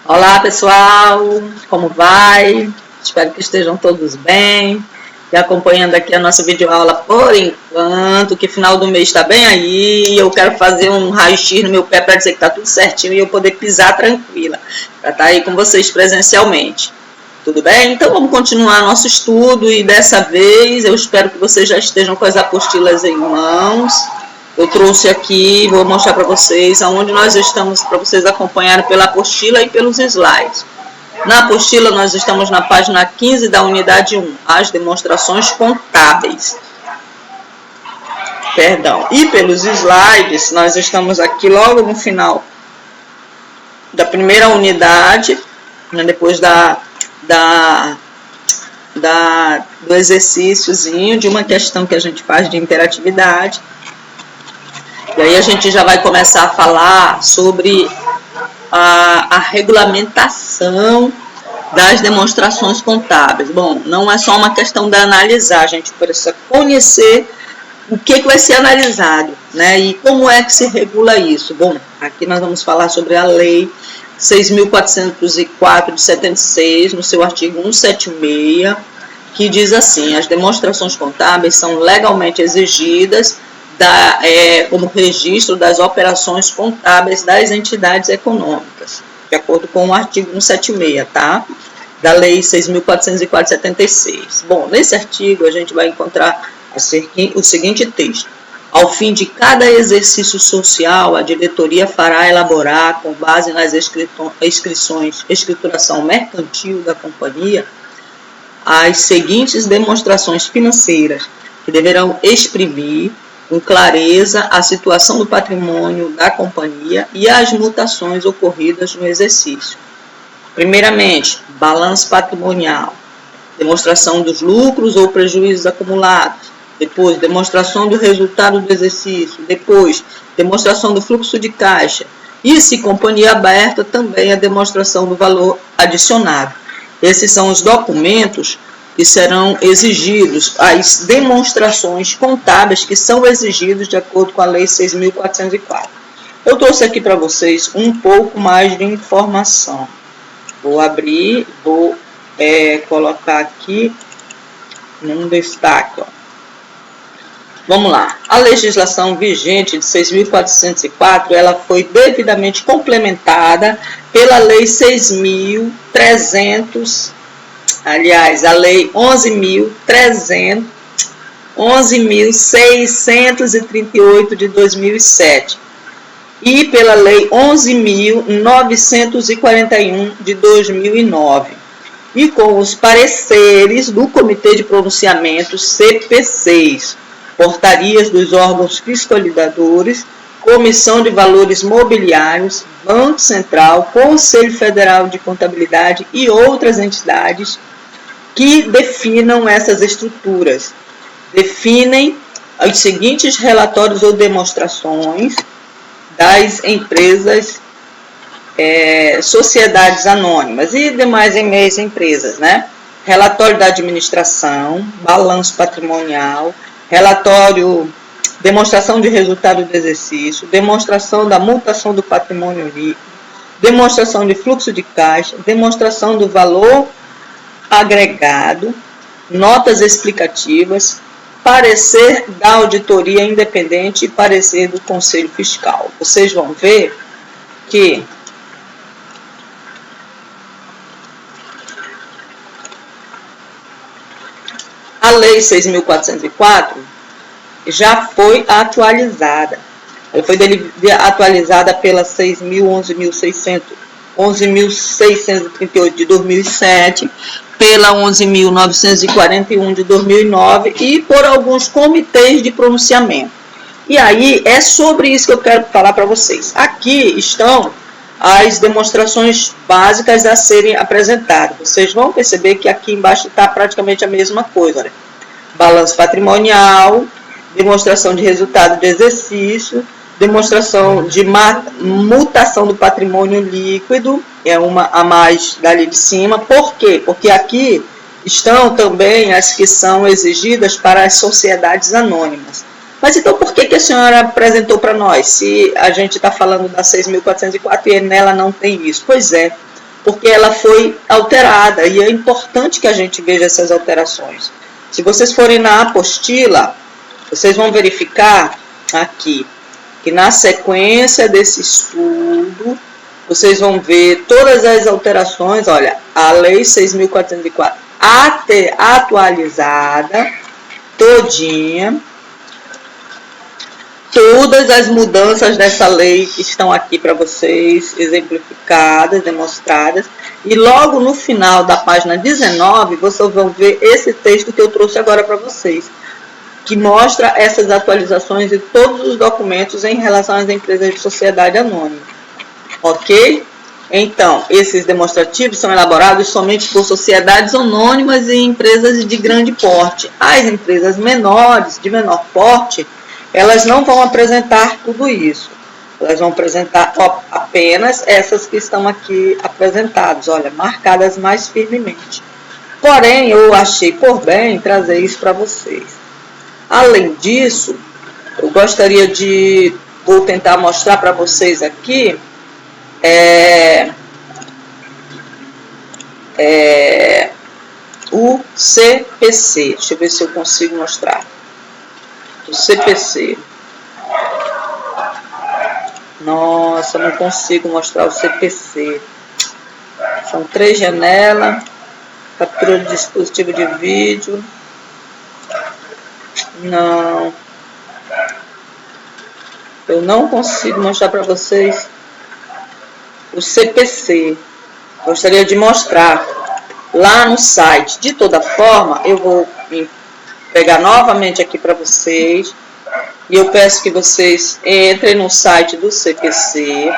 Olá pessoal, como vai? Espero que estejam todos bem e acompanhando aqui a nossa videoaula por enquanto, que final do mês está bem aí. Eu quero fazer um raio-x no meu pé para dizer que está tudo certinho e eu poder pisar tranquila, para estar aí com vocês presencialmente. Tudo bem? Então vamos continuar nosso estudo e dessa vez eu espero que vocês já estejam com as apostilas em mãos. Eu trouxe aqui, vou mostrar para vocês aonde nós estamos, para vocês acompanharem pela apostila e pelos slides. Na apostila nós estamos na página 15 da unidade 1, as demonstrações contábeis. Perdão. E pelos slides nós estamos aqui logo no final da primeira unidade, né, depois do exercíciozinho, de uma questão que a gente faz de interatividade. E aí a gente já vai começar a falar sobre a regulamentação das demonstrações contábeis. Bom, não é só uma questão de analisar, a gente precisa conhecer o que vai ser analisado, né? E como é que se regula isso. Bom, aqui nós vamos falar sobre a Lei 6.404 de 76, no seu artigo 176, que diz assim: as demonstrações contábeis são legalmente exigidas como registro das operações contábeis das entidades econômicas, de acordo com o artigo 176, tá? Da Lei 6.404 de 76. Bom, nesse artigo a gente vai encontrar o seguinte texto: ao fim de cada exercício social, a diretoria fará elaborar, com base nas escrituração mercantil da companhia, as seguintes demonstrações financeiras, que deverão exprimir com clareza a situação do patrimônio da companhia e as mutações ocorridas no exercício. Primeiramente, balanço patrimonial, demonstração dos lucros ou prejuízos acumulados. Depois, demonstração do resultado do exercício. Depois, demonstração do fluxo de caixa. E, se companhia aberta, também a demonstração do valor adicionado. Esses são os documentos que serão exigidos, as demonstrações contábeis que são exigidos de acordo com a Lei 6.404. Eu trouxe aqui para vocês um pouco mais de informação. Vou abrir, vou colocar aqui num destaque. Ó. Vamos lá. A legislação vigente de 6.404, ela foi devidamente complementada pela Lei 6.300, aliás, a Lei 11.638 de 2007 e pela Lei 11.941 de 2009 e com os pareceres do Comitê de Pronunciamento CP6, portarias dos órgãos fiscalizadores, Comissão de Valores Mobiliários, Banco Central, Conselho Federal de Contabilidade e outras entidades que definam essas estruturas. Definem os seguintes relatórios ou demonstrações das empresas, sociedades anônimas e demais meias empresas, né? Relatório da administração, balanço patrimonial, relatório, demonstração de resultado do exercício, demonstração da mutação do patrimônio líquido, demonstração de fluxo de caixa, demonstração do valor agregado, notas explicativas, parecer da auditoria independente e parecer do Conselho Fiscal. Vocês vão ver que a Lei 6.404 já foi atualizada. Ela foi atualizada pela 11.638 de 2007, pela 11.941 de 2009 e por alguns comitês de pronunciamento. E aí é sobre isso que eu quero falar para vocês. Aqui estão as demonstrações básicas a serem apresentadas. Vocês vão perceber que aqui embaixo está praticamente a mesma coisa. Né? Balanço patrimonial, demonstração de resultado de exercício, demonstração de mutação do patrimônio líquido, é uma a mais dali de cima. Por quê? Porque aqui estão também as que são exigidas para as sociedades anônimas. Mas então por que a senhora apresentou para nós, se a gente está falando da 6.404 e nela não tem isso? Pois é, porque ela foi alterada e é importante que a gente veja essas alterações. Se vocês forem na apostila, vocês vão verificar aqui que na sequência desse estudo, vocês vão ver todas as alterações, olha, a Lei 6.404 atualizada, todinha, todas as mudanças dessa lei que estão aqui para vocês, exemplificadas, demonstradas, e logo no final da página 19, vocês vão ver esse texto que eu trouxe agora para vocês, que mostra essas atualizações de todos os documentos em relação às empresas de sociedade anônima. Ok? Então, esses demonstrativos são elaborados somente por sociedades anônimas e empresas de grande porte. As empresas menores, de menor porte, elas não vão apresentar tudo isso. Elas vão apresentar apenas essas que estão aqui apresentadas, olha, marcadas mais firmemente. Porém, eu achei por bem trazer isso para vocês. Além disso, eu gostaria vou tentar mostrar para vocês aqui, o CPC. Deixa eu ver se eu consigo mostrar. O CPC. Nossa, não consigo mostrar o CPC. São 3 janelas. Captura de dispositivo de vídeo. Não. Eu não consigo mostrar para vocês o CPC. Gostaria de mostrar lá no site. De toda forma, eu vou pegar novamente aqui para vocês. E eu peço que vocês entrem no site do CPC,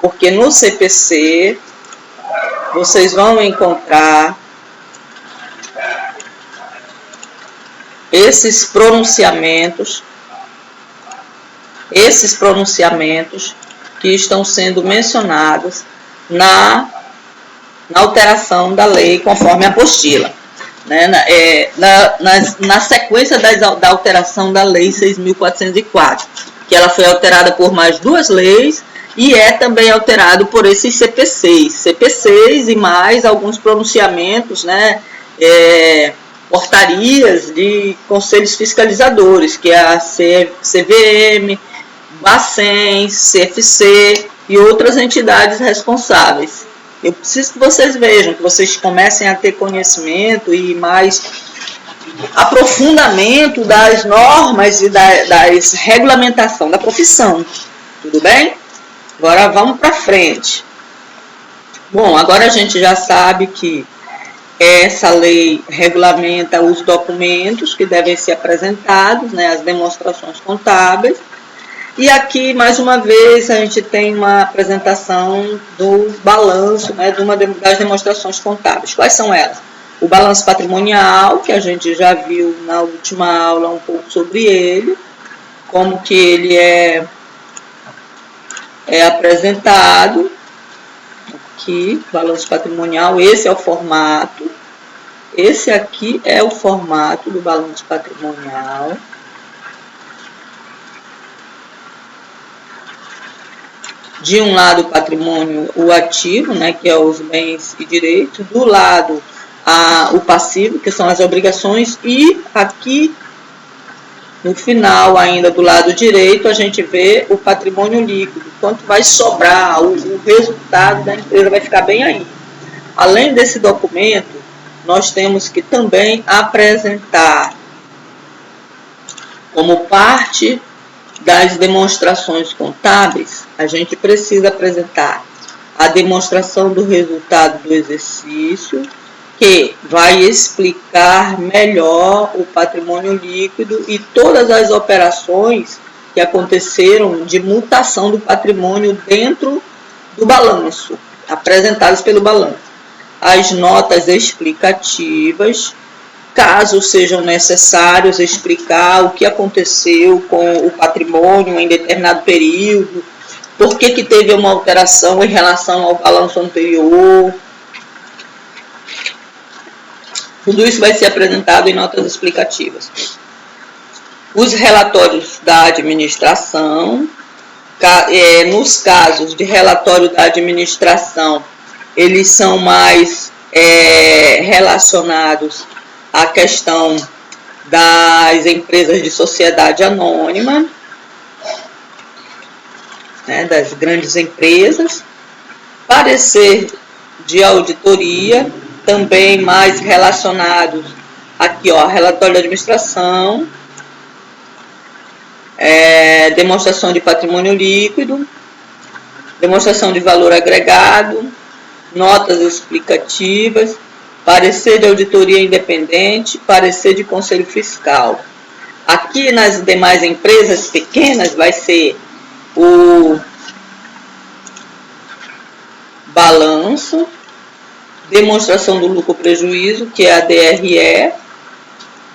porque no CPC vocês vão encontrar esses pronunciamentos que estão sendo mencionados na alteração da lei conforme a apostila, né? Na sequência da alteração da lei 6.404, que ela foi alterada por mais 2 leis e é também alterado por esses CPCs e mais alguns pronunciamentos, né? Portarias de conselhos fiscalizadores, que é a CVM, Bacen, CFC e outras entidades responsáveis. Eu preciso que vocês vejam, que vocês comecem a ter conhecimento e mais aprofundamento das normas e da regulamentação da profissão. Tudo bem? Agora vamos para frente. Bom, agora a gente já sabe que essa lei regulamenta os documentos que devem ser apresentados, né, as demonstrações contábeis. E aqui, mais uma vez, a gente tem uma apresentação do balanço, né, de uma das demonstrações contábeis. Quais são elas? O balanço patrimonial, que a gente já viu na última aula um pouco sobre ele, como que ele é apresentado. Aqui, balanço patrimonial, esse é o formato. Esse aqui é o formato do balanço patrimonial. De um lado, o patrimônio, o ativo, né, que é os bens e direitos. Do lado, o passivo, que são as obrigações. E aqui, no final, ainda do lado direito, a gente vê o patrimônio líquido. Quanto vai sobrar, o resultado da empresa vai ficar bem aí. Além desse documento, nós temos que também apresentar, como parte das demonstrações contábeis, a gente precisa apresentar a demonstração do resultado do exercício, que vai explicar melhor o patrimônio líquido e todas as operações que aconteceram de mutação do patrimônio dentro do balanço, apresentadas pelo balanço. As notas explicativas, caso sejam necessários, explicar o que aconteceu com o patrimônio em determinado período, por que teve uma alteração em relação ao balanço anterior. Tudo isso vai ser apresentado em notas explicativas. Os relatórios da administração, nos casos de relatório da administração, eles são mais relacionados à questão das empresas de sociedade anônima, né, das grandes empresas. Parecer de auditoria, também mais relacionados aqui, ó, relatório de administração, demonstração de patrimônio líquido, demonstração de valor agregado, notas explicativas, parecer de auditoria independente, parecer de conselho fiscal. Aqui nas demais empresas pequenas vai ser o balanço, demonstração do lucro-prejuízo, que é a DRE,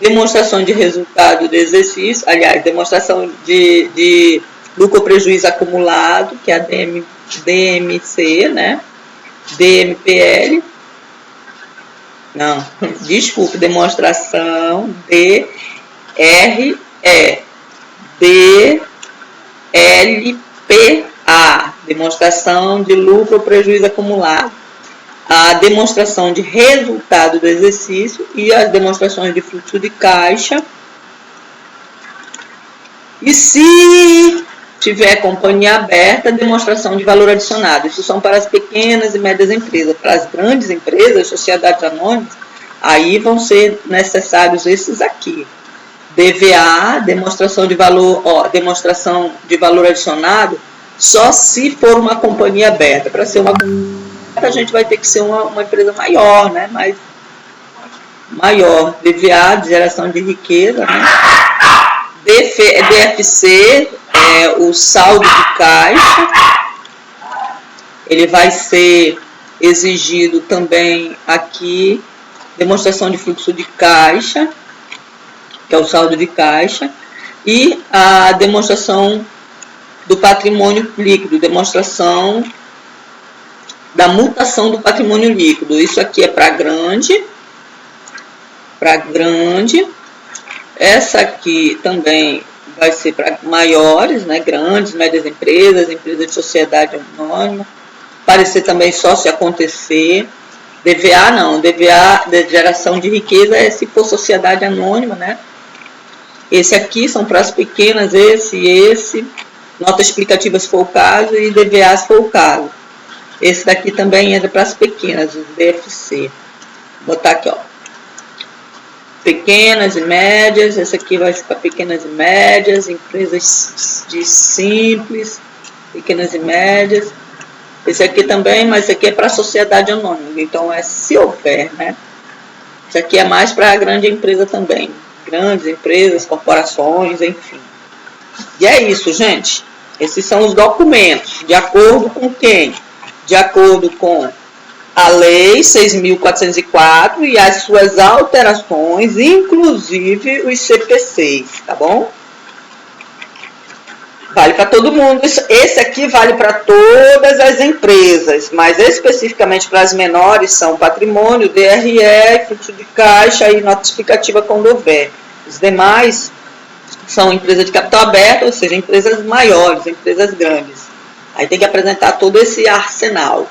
demonstração de resultado do exercício, aliás, demonstração de lucro-prejuízo acumulado, que é a DMC, né? DMPL, não, desculpe, demonstração DRE, DLPA, demonstração de lucro ou prejuízo acumulado, a demonstração de resultado do exercício e as demonstrações de fluxo de caixa. E se tiver companhia aberta, demonstração de valor adicionado. Isso são para as pequenas e médias empresas. Para as grandes empresas, sociedades anônimas, aí vão ser necessários esses aqui. DVA, demonstração de valor, demonstração de valor adicionado, só se for uma companhia aberta. Para ser uma companhia aberta, a gente vai ter que ser uma empresa maior, né? Mais maior. DVA, de geração de riqueza, né? DFC, o saldo de caixa, ele vai ser exigido também aqui, demonstração de fluxo de caixa, que é o saldo de caixa, e a demonstração do patrimônio líquido, demonstração da mutação do patrimônio líquido. Isso aqui é para grande. Essa aqui também vai ser para maiores, né, grandes, médias empresas, empresas de sociedade anônima. Parecer também só se acontecer. DVA não, DVA de geração de riqueza é se for sociedade anônima, né? Esse aqui são para as pequenas, esse. Nota explicativa se for o caso e DVA se for o caso. Esse daqui também entra para as pequenas, os DFC. Vou botar aqui, ó. Pequenas e médias, esse aqui vai ficar pequenas e médias, empresas de simples, pequenas e médias. Esse aqui também, mas esse aqui é para a sociedade anônima, então é se houver, né? Esse aqui é mais para a grande empresa também, grandes empresas, corporações, enfim. E é isso, gente. Esses são os documentos, de acordo com quem? De acordo com a Lei 6.404 e as suas alterações, inclusive os CPCs, tá bom? Vale para todo mundo. Esse aqui vale para todas as empresas, mas especificamente para as menores são patrimônio, DRE, fluxo de caixa e nota explicativa quando houver. Os demais são empresas de capital aberto, ou seja, empresas maiores, empresas grandes. Aí tem que apresentar todo esse arsenal.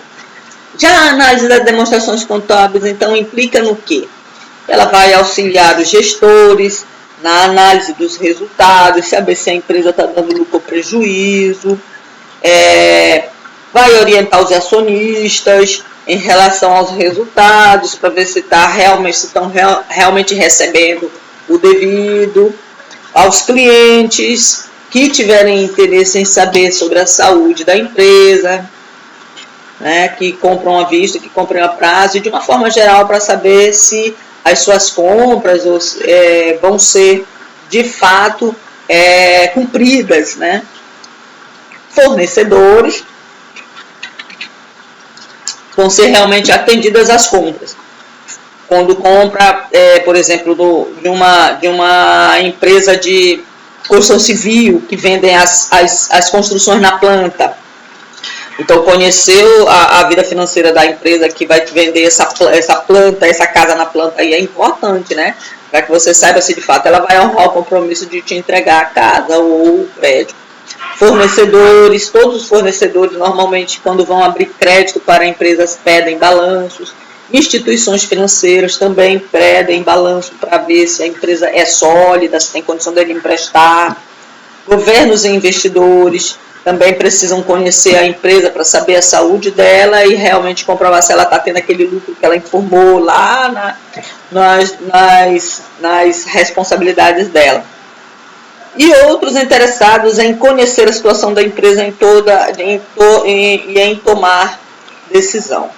Já a análise das demonstrações contábeis, então, implica no quê? Ela vai auxiliar os gestores na análise dos resultados, saber se a empresa está dando lucro ou prejuízo, vai orientar os acionistas em relação aos resultados, para ver se estão realmente recebendo o devido, aos clientes que tiverem interesse em saber sobre a saúde da empresa, né, que compram à vista, que compram a prazo, e de uma forma geral para saber se as suas compras vão ser de fato cumpridas, né? Fornecedores vão ser realmente atendidas as compras. Quando compra, por exemplo, de uma empresa de construção civil que vendem as construções na planta. Então, conheceu a vida financeira da empresa que vai te vender essa planta, essa casa na planta aí é importante, né? Para que você saiba se de fato ela vai honrar o compromisso de te entregar a casa ou o prédio. Fornecedores, todos os fornecedores normalmente quando vão abrir crédito para empresas pedem balanços. Instituições financeiras também pedem balanço para ver se a empresa é sólida, se tem condição dele emprestar. Governos e investidores também precisam conhecer a empresa para saber a saúde dela e realmente comprovar se ela está tendo aquele lucro que ela informou lá nas responsabilidades dela. E outros interessados em conhecer a situação da empresa em tomar decisão.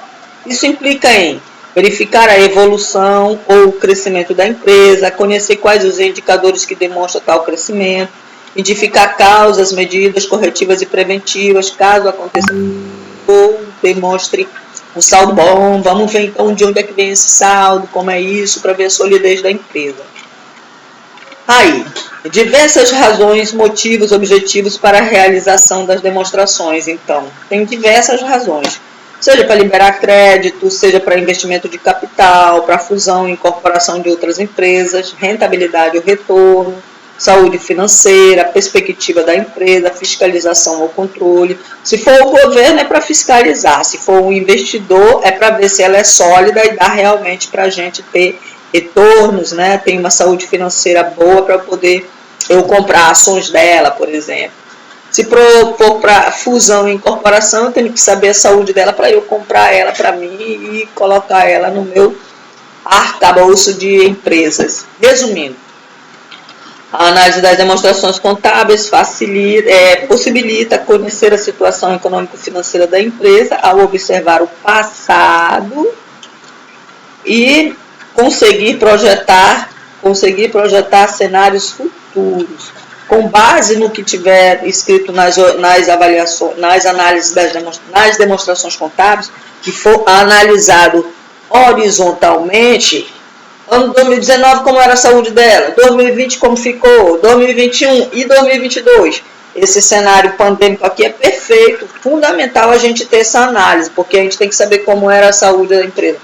Isso implica em verificar a evolução ou o crescimento da empresa, conhecer quais os indicadores que demonstram tal crescimento, identificar causas, medidas corretivas e preventivas, caso aconteça ou demonstre um saldo bom. Vamos ver então de onde é que vem esse saldo, como é isso, para ver a solidez da empresa. Aí, diversas razões, motivos, objetivos para a realização das demonstrações. Então, tem diversas razões. Seja para liberar crédito, seja para investimento de capital, para fusão e incorporação de outras empresas, rentabilidade ou retorno, saúde financeira, perspectiva da empresa, fiscalização ou controle. Se for o governo é para fiscalizar, se for um investidor é para ver se ela é sólida e dá realmente para a gente ter retornos, né? Tem uma saúde financeira boa para poder eu comprar ações dela, por exemplo. Se for para fusão e incorporação, eu tenho que saber a saúde dela para eu comprar ela para mim e colocar ela no meu arcabouço de empresas. Resumindo, a análise das demonstrações contábeis possibilita conhecer a situação econômico-financeira da empresa ao observar o passado e conseguir projetar cenários futuros. Com base no que tiver escrito nas avaliações, nas análises nas demonstrações contábeis, que for analisado horizontalmente, ano 2019 como era a saúde dela, 2020 como ficou, 2021 e 2022. Esse cenário pandêmico aqui é perfeito, fundamental a gente ter essa análise, porque a gente tem que saber como era a saúde da empresa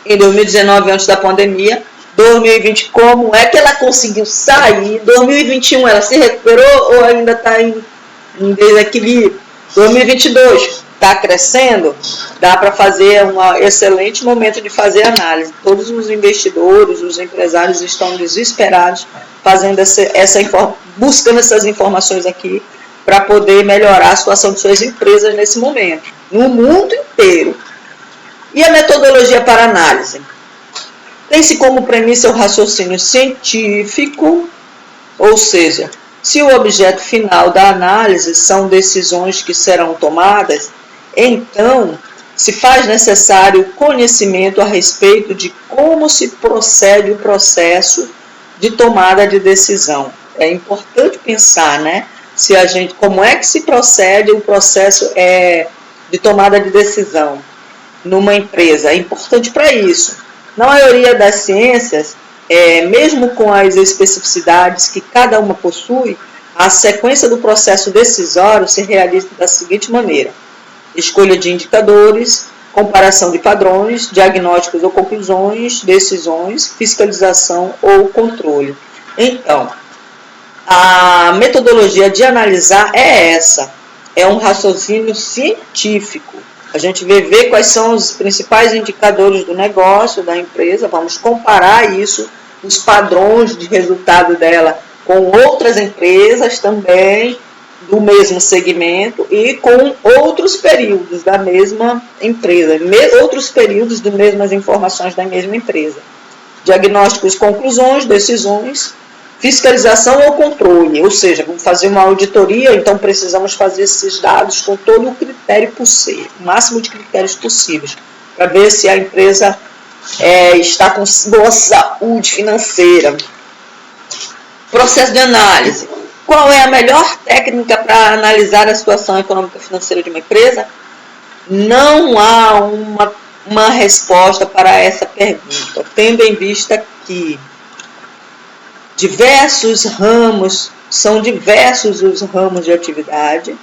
em 2019, antes da pandemia, 2020, como é que ela conseguiu sair, 2021 ela se recuperou ou ainda está em desequilíbrio, 2022 está crescendo, dá para fazer um excelente momento de fazer análise. Todos os investidores, os empresários estão desesperados fazendo buscando essas informações aqui para poder melhorar a situação de suas empresas nesse momento, no mundo inteiro. E a metodologia para análise? Tem-se como premissa o raciocínio científico, ou seja, se o objeto final da análise são decisões que serão tomadas, então se faz necessário conhecimento a respeito de como se procede o processo de tomada de decisão. É importante pensar, né? Como é que se procede o processo de tomada de decisão numa empresa. É importante para isso. Na maioria das ciências, mesmo com as especificidades que cada uma possui, a sequência do processo decisório se realiza da seguinte maneira: escolha de indicadores, comparação de padrões, diagnósticos ou conclusões, decisões, fiscalização ou controle. Então, a metodologia de analisar é essa, é um raciocínio científico. A gente vai ver quais são os principais indicadores do negócio, da empresa, vamos comparar isso, os padrões de resultado dela com outras empresas também do mesmo segmento e com outros períodos da mesma empresa, outros períodos de mesmas informações da mesma empresa. Diagnósticos, conclusões, decisões, fiscalização ou controle, ou seja, vamos fazer uma auditoria, então precisamos fazer esses dados com todo o critério possível, o máximo de critérios possíveis, para ver se a empresa está com boa saúde financeira. Processo de análise. Qual é a melhor técnica para analisar a situação econômica e financeira de uma empresa? Não há uma resposta para essa pergunta, tendo em vista que são diversos os ramos de atividade,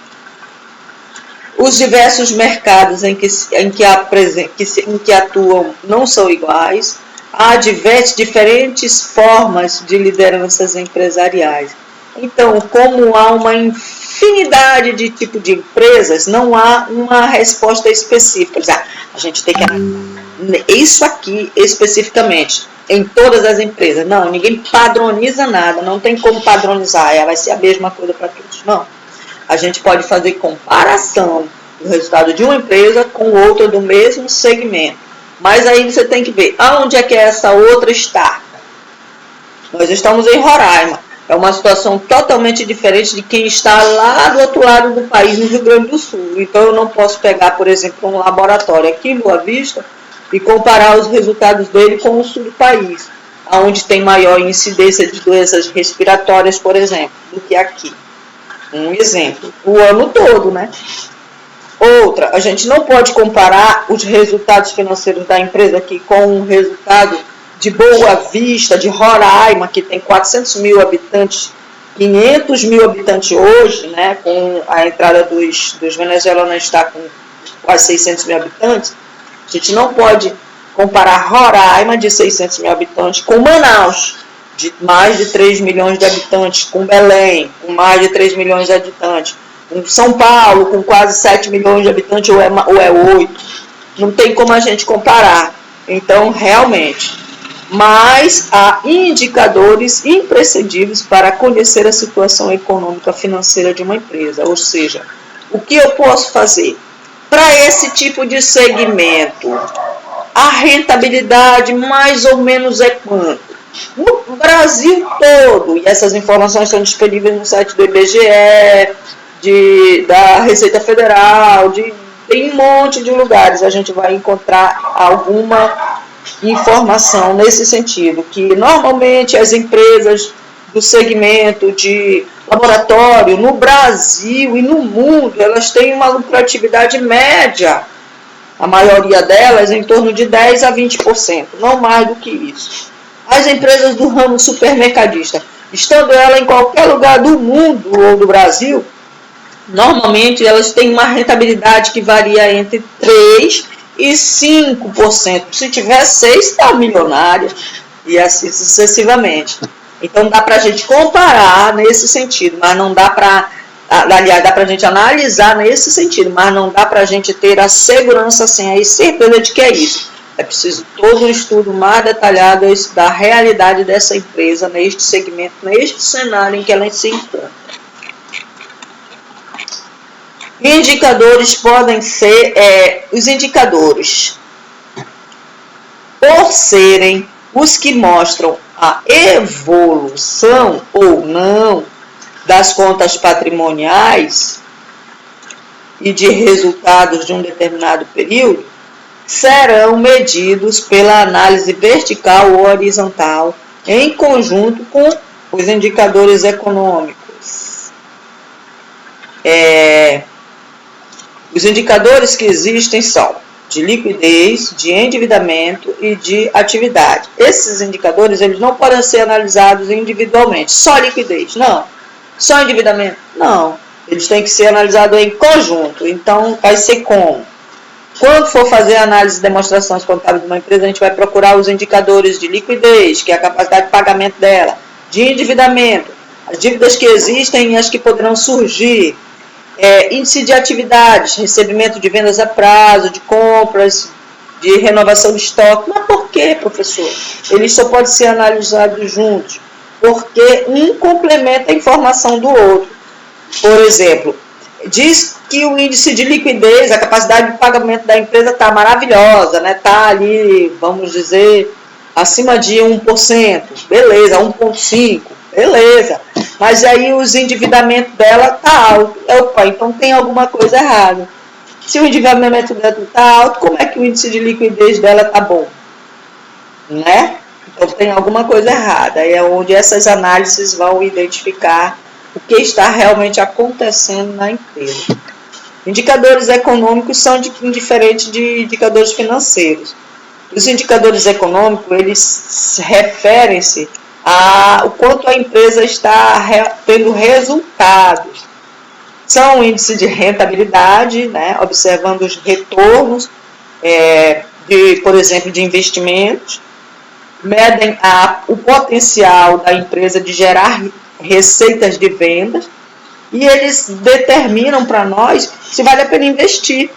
os diversos mercados em que atuam não são iguais, há diferentes formas de lideranças empresariais. Então, como há uma infinidade de tipo de empresas, não há uma resposta específica. A gente tem que analisar isso aqui especificamente em todas as empresas. Não, ninguém padroniza nada, não tem como padronizar, vai ser a mesma coisa para todos. Não. A gente pode fazer comparação do resultado de uma empresa com outra do mesmo segmento. Mas aí você tem que ver aonde é que essa outra está. Nós estamos em Roraima. É uma situação totalmente diferente de quem está lá do outro lado do país, no Rio Grande do Sul. Então eu não posso pegar, por exemplo, um laboratório aqui em Boa Vista e comparar os resultados dele com o sul do país, onde tem maior incidência de doenças respiratórias, por exemplo, do que aqui. Um exemplo, o ano todo, né? Outra, a gente não pode comparar os resultados financeiros da empresa aqui com o resultado de Boa Vista, de Roraima, que tem 400 mil habitantes, 500 mil habitantes hoje, né? Com a entrada dos venezuelanos está com quase 600 mil habitantes. A gente não pode comparar Roraima, de 600 mil habitantes, com Manaus, de mais de 3 milhões de habitantes, com Belém, com mais de 3 milhões de habitantes, com São Paulo, com quase 7 milhões de habitantes, ou é 8. Não tem como a gente comparar. Então, realmente, mas há indicadores imprescindíveis para conhecer a situação econômica financeira de uma empresa. Ou seja, o que eu posso fazer? Para esse tipo de segmento, a rentabilidade mais ou menos é quanto? No Brasil todo, e essas informações estão disponíveis no site do IBGE, da Receita Federal, tem um monte de lugares, a gente vai encontrar alguma informação nesse sentido, que normalmente as empresas do segmento de laboratório no Brasil e no mundo, elas têm uma lucratividade média, a maioria delas em torno de 10% a 20%, não mais do que isso. As empresas do ramo supermercadista, estando ela em qualquer lugar do mundo ou do Brasil, normalmente elas têm uma rentabilidade que varia entre 3% e 5%. Se tiver 6%, está milionária, e assim sucessivamente. Então dá para a gente comparar nesse sentido, mas não dá para, aliás, dá para a gente analisar nesse sentido, mas não dá para a gente ter a segurança assim, a certeza de que é isso. É preciso todo um estudo mais detalhado da realidade dessa empresa neste segmento, neste cenário em que ela se encontra. Indicadores podem ser, os indicadores, por serem os que mostram a evolução ou não das contas patrimoniais e de resultados de um determinado período, serão medidos pela análise vertical ou horizontal em conjunto com os indicadores econômicos. Os indicadores que existem são de liquidez, de endividamento e de atividade. Esses indicadores eles não podem ser analisados individualmente. Só liquidez? Não. Só endividamento? Não. Eles têm que ser analisados em conjunto. Então, vai ser como? Quando for fazer a análise de demonstrações contábeis de uma empresa, a gente vai procurar os indicadores de liquidez, que é a capacidade de pagamento dela, de endividamento, as dívidas que existem e as que poderão surgir, índice de atividades, recebimento de vendas a prazo, de compras, de renovação de estoque. Mas por quê, professor? Eles só podem ser analisados juntos, porque um complementa a informação do outro. Por exemplo, diz que o índice de liquidez, a capacidade de pagamento da empresa está maravilhosa, né? Está ali, vamos dizer, acima de 1%, beleza, 1,5%, beleza. Mas aí os endividamentos dela está alto. Opa, então tem alguma coisa errada. Se o endividamento dela está alto, como é que o índice de liquidez dela está bom? Né? Então tem alguma coisa errada. É onde essas análises vão identificar o que está realmente acontecendo na empresa. Indicadores econômicos são diferentes de indicadores financeiros. Os indicadores econômicos, eles referem-se o quanto a empresa está tendo resultados. São índices de rentabilidade, né, observando os retornos, por exemplo, de investimentos, medem o potencial da empresa de gerar receitas de vendas e eles determinam para nós se vale a pena investir.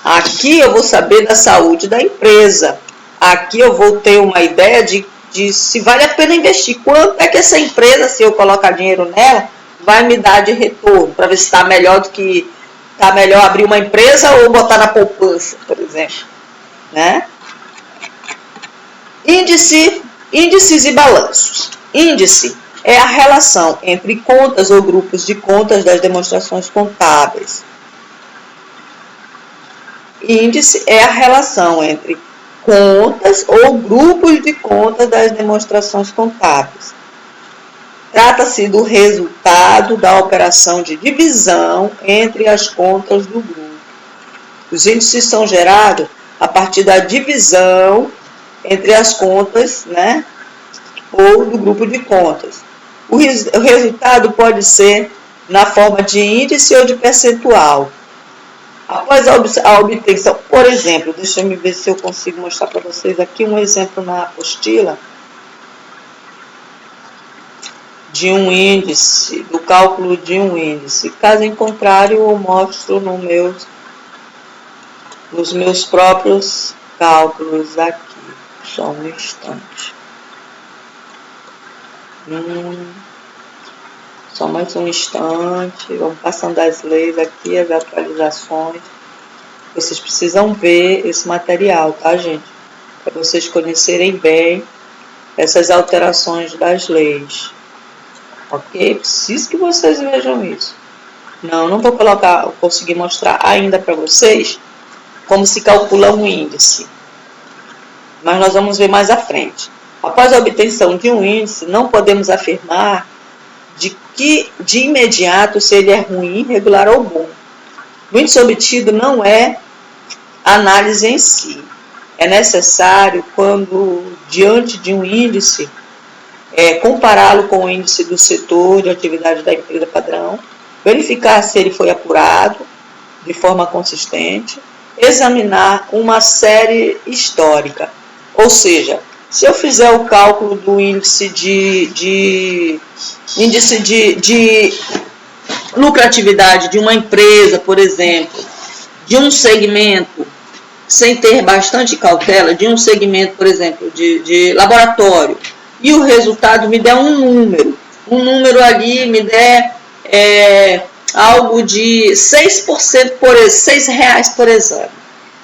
Aqui eu vou saber da saúde da empresa. Aqui eu vou ter uma ideia de se vale a pena investir. Quanto é que essa empresa, se eu colocar dinheiro nela, vai me dar de retorno, para ver se está melhor do que está melhor abrir uma empresa ou botar na poupança, por exemplo, né? Índices e balanços. Índice é a relação entre contas ou grupos de contas das demonstrações contábeis. Índice é a relação entre contas ou grupos de contas das demonstrações contábeis. Trata-se do resultado da operação de divisão entre as contas do grupo. Os índices são gerados a partir da divisão entre as contas, né, ou do grupo de contas. O resultado pode ser na forma de índice ou de percentual. Após a obtenção, por exemplo, deixa eu ver se eu consigo mostrar para vocês aqui um exemplo na apostila de um índice, do cálculo de um índice. Caso em contrário, eu mostro nos meus próprios cálculos aqui. Só um instante. Só mais um instante. Vamos passando as leis aqui, as atualizações. Vocês precisam ver esse material, tá, gente? Para vocês conhecerem bem essas alterações das leis. Ok? Preciso que vocês vejam isso. Não vou conseguir mostrar ainda para vocês como se calcula um índice. Mas nós vamos ver mais à frente. Após a obtenção de um índice, não podemos afirmar de imediato se ele é ruim, regular ou bom. O índice obtido não é análise em si. É necessário, quando diante de um índice, compará-lo com o índice do setor de atividade da empresa padrão, verificar se ele foi apurado de forma consistente, examinar uma série histórica. Ou seja, se eu fizer o cálculo do índice de lucratividade de uma empresa, por exemplo, de um segmento, sem ter bastante cautela, de um segmento, por exemplo, de laboratório, e o resultado me der um número ali me der algo de 6% por R$6 por exame.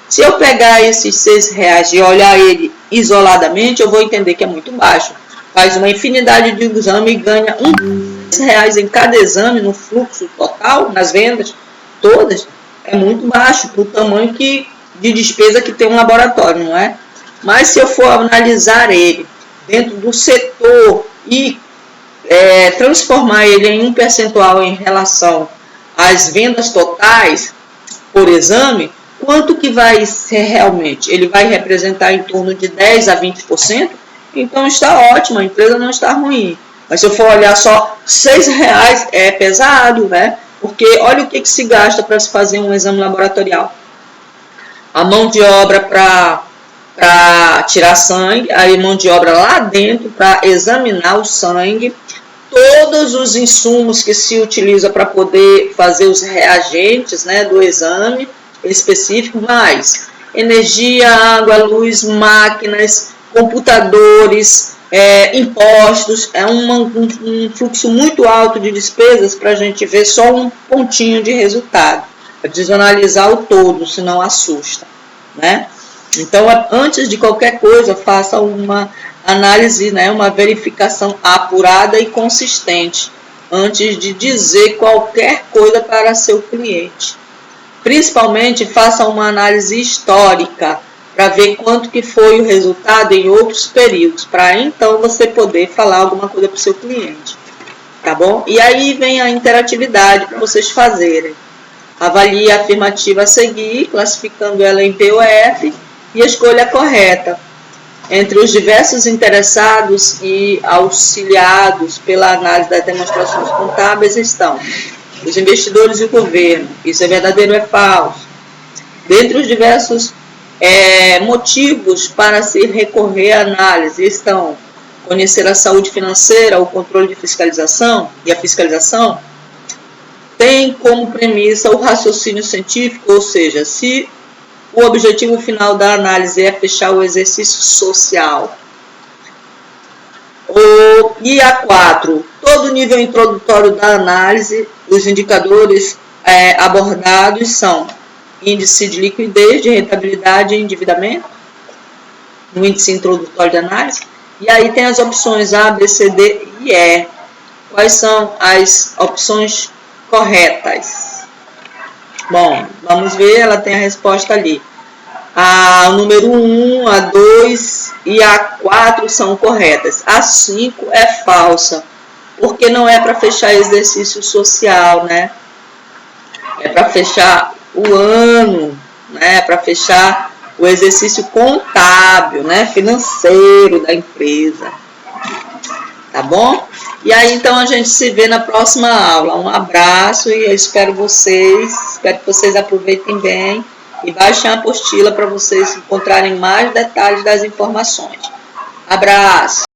Se eu pegar esses R$6 e olhar ele isoladamente, eu vou entender que é muito baixo. Faz uma infinidade de exames e ganha R$1 em cada exame no fluxo total, nas vendas todas, é muito baixo para o tamanho de despesa que tem um laboratório, não é? Mas se eu for analisar ele dentro do setor e transformar ele em um percentual em relação às vendas totais por exame, quanto que vai ser realmente? Ele vai representar em torno de 10% a 20%? Então está ótimo, a empresa não está ruim. Mas se eu for olhar só R$6, é pesado, né? Porque olha o que se gasta para se fazer um exame laboratorial. A mão de obra para tirar sangue, a mão de obra lá dentro para examinar o sangue, todos os insumos que se utiliza para poder fazer os reagentes, né, do exame específico, mais energia, água, luz, máquinas, computadores, impostos, é um fluxo muito alto de despesas para a gente ver só um pontinho de resultado. É preciso analisar o todo, senão assusta, né? Então, antes de qualquer coisa, faça uma análise, né, uma verificação apurada e consistente, antes de dizer qualquer coisa para seu cliente. Principalmente, faça uma análise histórica, para ver quanto que foi o resultado em outros períodos, para então você poder falar alguma coisa para o seu cliente, tá bom? E aí vem a interatividade para vocês fazerem. Avalie a afirmativa a seguir, classificando ela em POF, e escolha a correta. Entre os diversos interessados e auxiliados pela análise das demonstrações contábeis estão os investidores e o governo. Isso é verdadeiro ou é falso? Dentre os diversos motivos para se recorrer à análise estão conhecer a saúde financeira, o controle de fiscalização e a fiscalização, tem como premissa o raciocínio científico, ou seja, se o objetivo final da análise é fechar o exercício social. E a 4, todo o nível introdutório da análise, os indicadores abordados são índice de liquidez, de rentabilidade e endividamento, no índice introdutório de análise. E aí tem as opções A, B, C, D e E. Quais são as opções corretas? Bom, vamos ver, ela tem a resposta ali. A número 1, a 2 e a 4 são corretas. A 5 é falsa, porque não é para fechar exercício social, né? É para fechar o ano, né? É para fechar o exercício contábil, né? Financeiro da empresa. Tá bom? E aí, então, a gente se vê na próxima aula. Um abraço e eu espero que vocês aproveitem bem e baixem a apostila para vocês encontrarem mais detalhes das informações. Abraço!